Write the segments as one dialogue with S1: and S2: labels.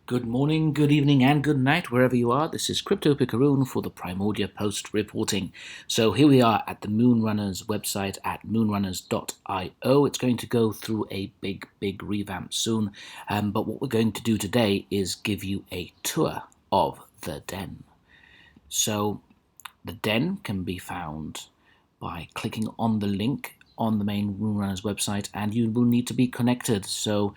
S1: Good morning, good evening, and good night, wherever you are. This is CryptoPicaroon for the Primordia Post reporting. So here we are at the Moonrunners website at moonrunners.io. It's going to go through a big revamp soon, but what we're going to do today is give you a tour of the den. So the den can be found by clicking on the link on the main Moonrunners website, and you will need to be connected. So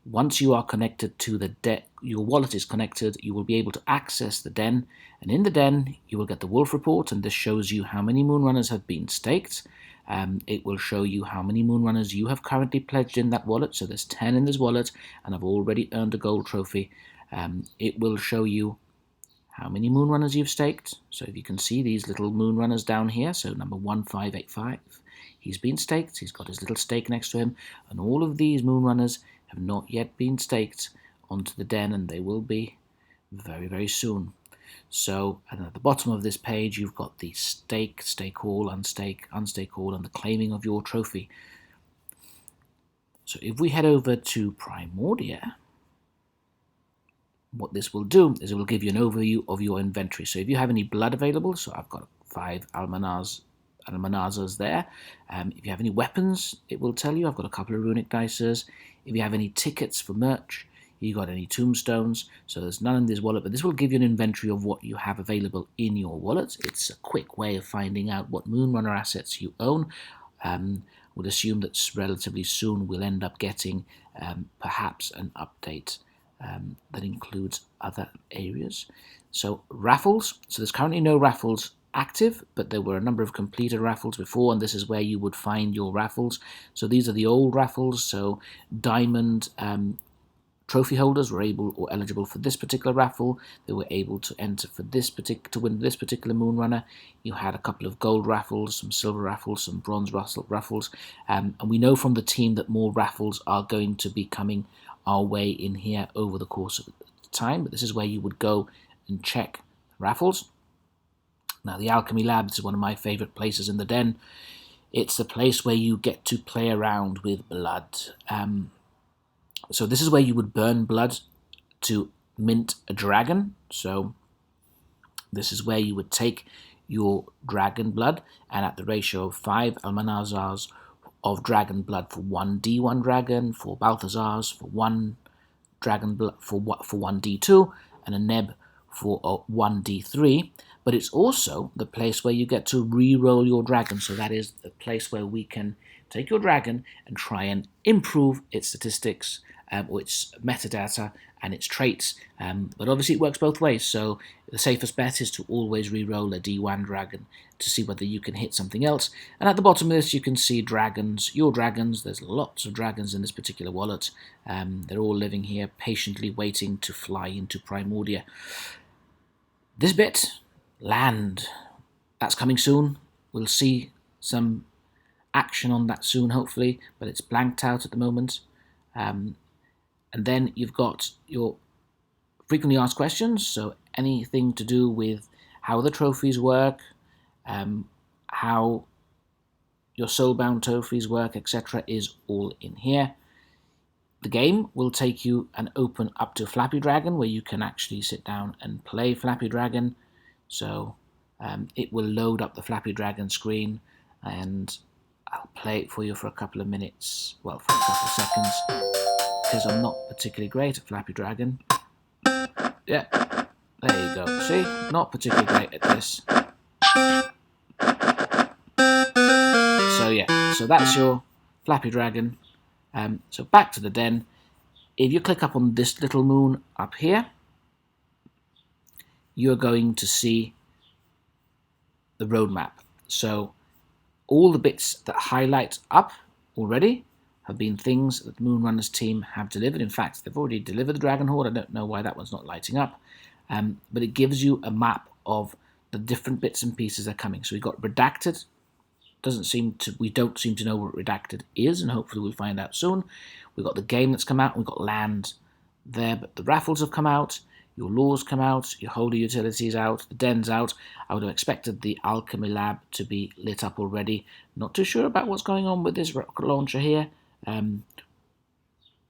S1: once you are connected to the den, your wallet is connected, you will be able to access the den, and in the den you will get the wolf report, and this shows you how many Moonrunners have been staked. It will show you how many Moonrunners you have currently pledged in that wallet, so there's 10 in this wallet, and I've already earned a gold trophy. It will show you how many Moonrunners you've staked, so if you can see these little Moonrunners down here, so number 1585, he's been staked, he's got his little stake next to him, and all of these Moonrunners have not yet been staked onto the den, and they will be very soon. So, and at the bottom of this page you've got the stake, stake all, unstake all, and the claiming of your trophy. So if we head over to Primordia, what this will do is it will give you an overview of your inventory. So if you have any blood available, so I've got 5 Almanazars there. If you have any weapons, it will tell you. I've got a couple of runic dicers. If you have any tickets for merch, you got any tombstones. So there's none in this wallet, but this will give you an inventory of what you have available in your wallet. It's a quick way of finding out what Moonrunner assets you own. Would assume that relatively soon we'll end up getting perhaps an update that includes other areas. So raffles. So there's currently no raffles active, but there were a number of completed raffles before, and this is where you would find your raffles. So these are the old raffles. So diamond trophy holders were able or eligible for this particular raffle. They were able to enter for this to win this particular Moonrunner. You had a couple of gold raffles, some silver raffles, some bronze raffles, and we know from the team that more raffles are going to be coming our way in here over the course of time. But this is where you would go and check raffles. Now, the Alchemy Lab is one of my favorite places in the den. It's the place where you get to play around with blood. So this is where you would burn blood to mint a dragon. So this is where you would take your dragon blood, and at the ratio of 5 Almanazars of dragon blood for 1 D1 dragon, 4 Balthazars for 1 dragon blood for 1 D2, and a Neb for 1 D3. But it's also the place where you get to re-roll your dragon. So that is the place where we can take your dragon and try and improve its statistics, or its metadata and its traits. But obviously it works both ways. So the safest bet is to always re-roll a D1 dragon to see whether you can hit something else. And at the bottom of this you can see dragons, your dragons. There's lots of dragons in this particular wallet. They're all living here, patiently waiting to fly into Primordia. This bit, land, that's coming soon. We'll see some action on that soon, hopefully, but it's blanked out at the moment. And then you've got your frequently asked questions, so anything to do with how the trophies work, how your soulbound trophies work, etc. is all in here. The game will take you and open up to Flappy Dragon, where you can actually sit down and play Flappy Dragon. So it will load up the Flappy Dragon screen, and I'll play it for you for a couple of minutes, well, for a couple of seconds, because I'm not particularly great at Flappy Dragon. Yeah, there you go. See, not particularly great at this. So yeah, so that's your Flappy Dragon. So back to the den. If you click up on this little moon up here, you're going to see the roadmap. So all the bits that highlight up already have been things that Moonrunner's team have delivered. In fact, they've already delivered the Dragon Horde. I don't know why that one's not lighting up. But it gives you a map of the different bits and pieces that are coming. So we've got Redacted. We don't seem to know what Redacted is, and hopefully we'll find out soon. We've got the game that's come out. We've got land there, but the raffles have come out. Your laws come out, your holy utilities out, the den's out. I would have expected the Alchemy Lab to be lit up already. Not too sure about what's going on with this rocket launcher here.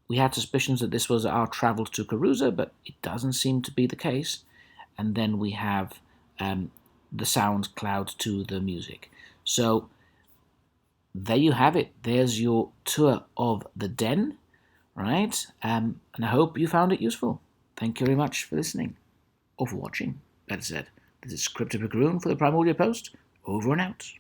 S1: We had suspicions that this was our travel to Carusa, but it doesn't seem to be the case. And then we have the sound cloud to the music. So there you have it. There's your tour of the den, right? And I hope you found it useful. Thank you very much for listening, or for watching, better said. This is CryptoPicaroon for the Primordia Post. Over and out.